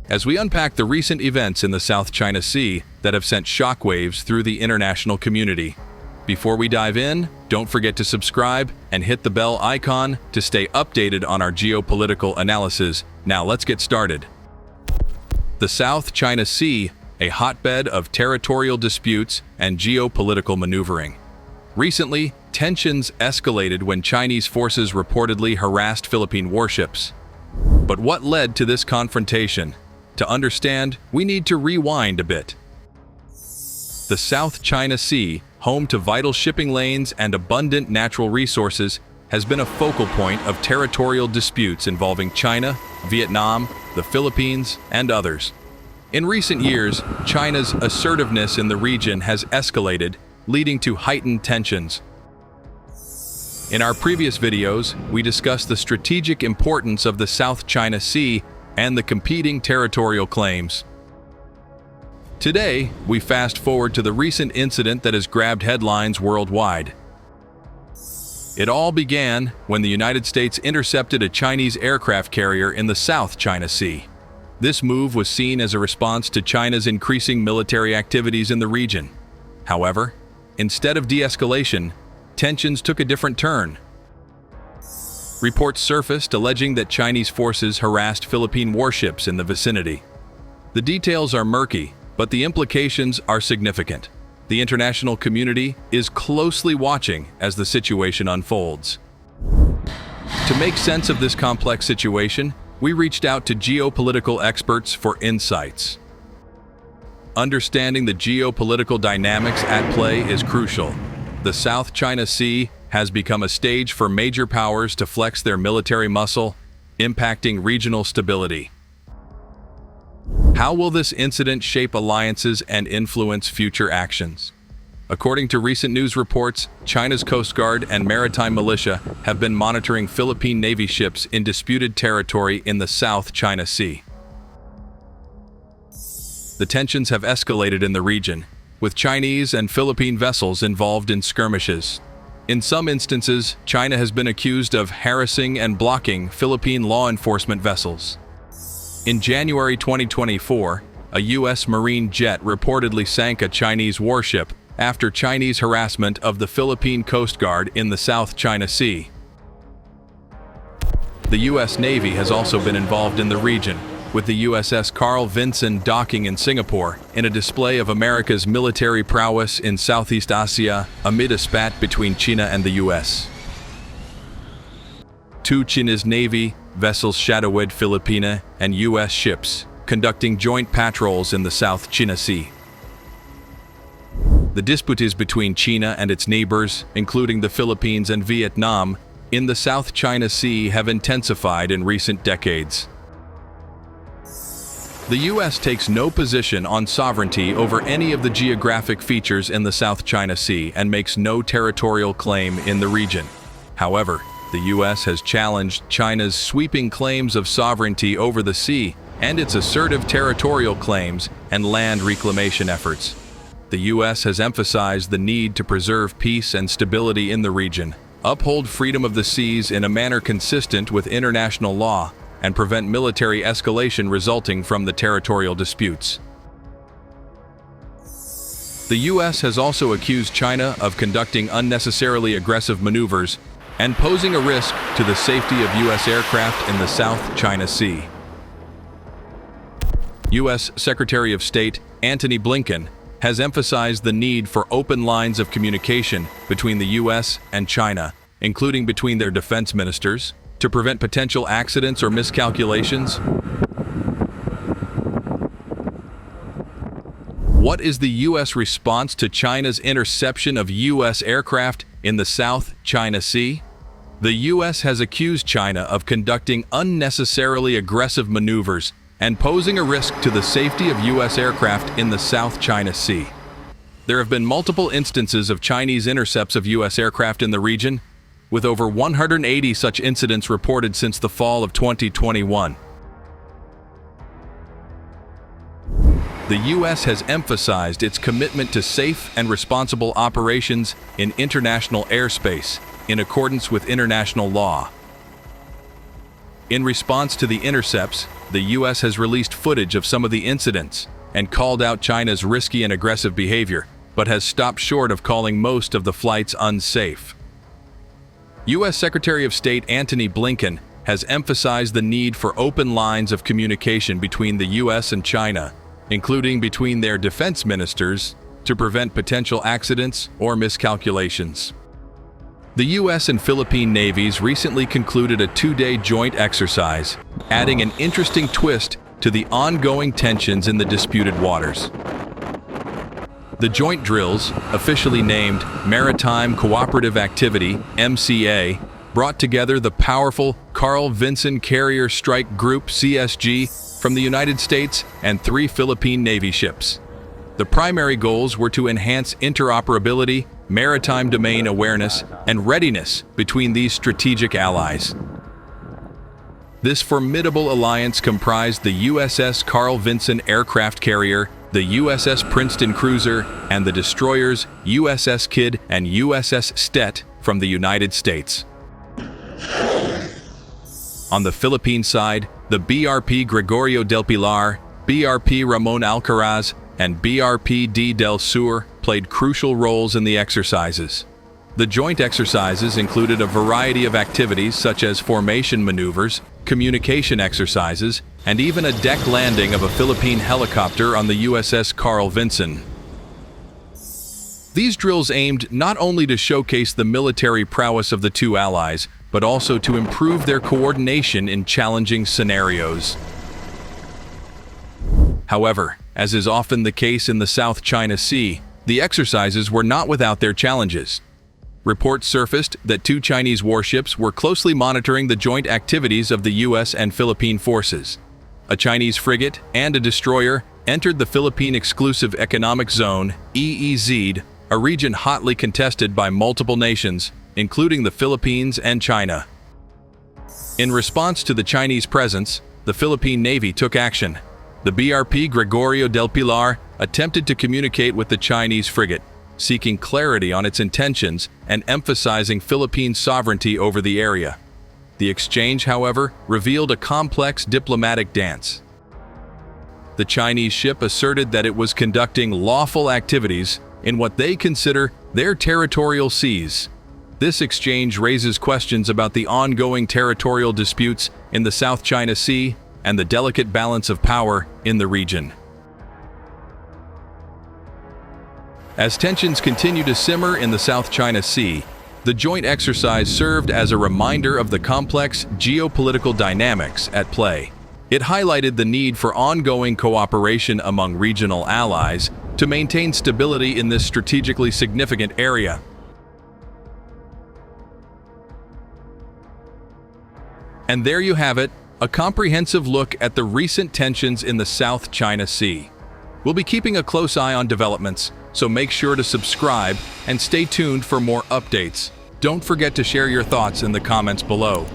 as we unpack the recent events in the South China Sea that have sent shockwaves through the international community. Before we dive in, don't forget to subscribe and hit the bell icon to stay updated on our geopolitical analysis. Now let's get started. The South China Sea, a hotbed of territorial disputes and geopolitical maneuvering. Recently, tensions escalated when Chinese forces reportedly harassed Philippine warships. But what led to this confrontation? To understand, we need to rewind a bit. The South China Sea, home to vital shipping lanes and abundant natural resources, has been a focal point of territorial disputes involving China, Vietnam, the Philippines, and others. In recent years, China's assertiveness in the region has escalated, leading to heightened tensions. In our previous videos, we discussed the strategic importance of the South China Sea and the competing territorial claims. Today, we fast forward to the recent incident that has grabbed headlines worldwide. It all began when the United States intercepted a Chinese aircraft carrier in the South China Sea. This move was seen as a response to China's increasing military activities in the region. However, instead of de-escalation, tensions took a different turn. Reports surfaced alleging that Chinese forces harassed Philippine warships in the vicinity. The details are murky, but the implications are significant. The international community is closely watching as the situation unfolds. To make sense of this complex situation, we reached out to geopolitical experts for insights. Understanding the geopolitical dynamics at play is crucial. The South China Sea has become a stage for major powers to flex their military muscle, impacting regional stability. How will this incident shape alliances and influence future actions? According to recent news reports, China's Coast Guard and maritime militia have been monitoring Philippine Navy ships in disputed territory in the South China Sea. The tensions have escalated in the region, with Chinese and Philippine vessels involved in skirmishes. In some instances, China has been accused of harassing and blocking Philippine law enforcement vessels. In January 2024, a U.S. Marine jet reportedly sank a Chinese warship after Chinese harassment of the Philippine Coast Guard in the South China Sea. The U.S. Navy has also been involved in the region, with the USS Carl Vinson docking in Singapore in a display of America's military prowess in Southeast Asia amid a spat between China and the U.S. Two Chinese Navy vessels shadowed Filipina and U.S. ships, conducting joint patrols in the South China Sea. The disputes between China and its neighbors, including the Philippines and Vietnam, in the South China Sea have intensified in recent decades. The U.S. takes no position on sovereignty over any of the geographic features in the South China Sea and makes no territorial claim in the region. However, the U.S. has challenged China's sweeping claims of sovereignty over the sea and its assertive territorial claims and land reclamation efforts. The U.S. has emphasized the need to preserve peace and stability in the region, uphold freedom of the seas in a manner consistent with international law, and prevent military escalation resulting from the territorial disputes. The U.S. has also accused China of conducting unnecessarily aggressive maneuvers and posing a risk to the safety of U.S. aircraft in the South China Sea. U.S. Secretary of State Antony Blinken has emphasized the need for open lines of communication between the U.S. and China, including between their defense ministers, to prevent potential accidents or miscalculations. What is the U.S. response to China's interception of U.S. aircraft in the South China Sea? The U.S. has accused China of conducting unnecessarily aggressive maneuvers and posing a risk to the safety of U.S. aircraft in the South China Sea. There have been multiple instances of Chinese intercepts of U.S. aircraft in the region, with over 180 such incidents reported since the fall of 2021. The U.S. has emphasized its commitment to safe and responsible operations in international airspace in accordance with international law. In response to the intercepts, the US has released footage of some of the incidents and called out China's risky and aggressive behavior, but has stopped short of calling most of the flights unsafe. US Secretary of State Antony Blinken has emphasized the need for open lines of communication between the US and China, including between their defense ministers, to prevent potential accidents or miscalculations. The US and Philippine navies recently concluded a two-day joint exercise, adding an interesting twist to the ongoing tensions in the disputed waters. The joint drills, officially named Maritime Cooperative Activity (MCA), brought together the powerful Carl Vinson Carrier Strike Group (CSG) from the United States and 3 Philippine Navy ships. The primary goals were to enhance interoperability, maritime domain awareness, and readiness between these strategic allies. This formidable alliance comprised the USS Carl Vinson aircraft carrier, the USS Princeton cruiser, and the destroyers USS Kidd and USS Stet from the United States. On the Philippine side, the BRP Gregorio del Pilar, BRP Ramon Alcaraz, and BRP D del Sur played crucial roles in the exercises. The joint exercises included a variety of activities such as formation maneuvers, communication exercises, and even a deck landing of a Philippine helicopter on the USS Carl Vinson. These drills aimed not only to showcase the military prowess of the two allies, but also to improve their coordination in challenging scenarios. However, as is often the case in the South China Sea, the exercises were not without their challenges. Reports surfaced that 2 Chinese warships were closely monitoring the joint activities of the US and Philippine forces. A Chinese frigate and a destroyer entered the Philippine Exclusive Economic Zone, EEZ, a region hotly contested by multiple nations, including the Philippines and China. In response to the Chinese presence, the Philippine Navy took action. The BRP Gregorio del Pilar attempted to communicate with the Chinese frigate, seeking clarity on its intentions and emphasizing Philippine sovereignty over the area. The exchange, however, revealed a complex diplomatic dance. The Chinese ship asserted that it was conducting lawful activities in what they consider their territorial seas. This exchange raises questions about the ongoing territorial disputes in the South China Sea and the delicate balance of power in the region. As tensions continue to simmer in the South China Sea, the joint exercise served as a reminder of the complex geopolitical dynamics at play. It highlighted the need for ongoing cooperation among regional allies to maintain stability in this strategically significant area. And there you have it, a comprehensive look at the recent tensions in the South China Sea. We'll be keeping a close eye on developments, so make sure to subscribe and stay tuned for more updates. Don't forget to share your thoughts in the comments below.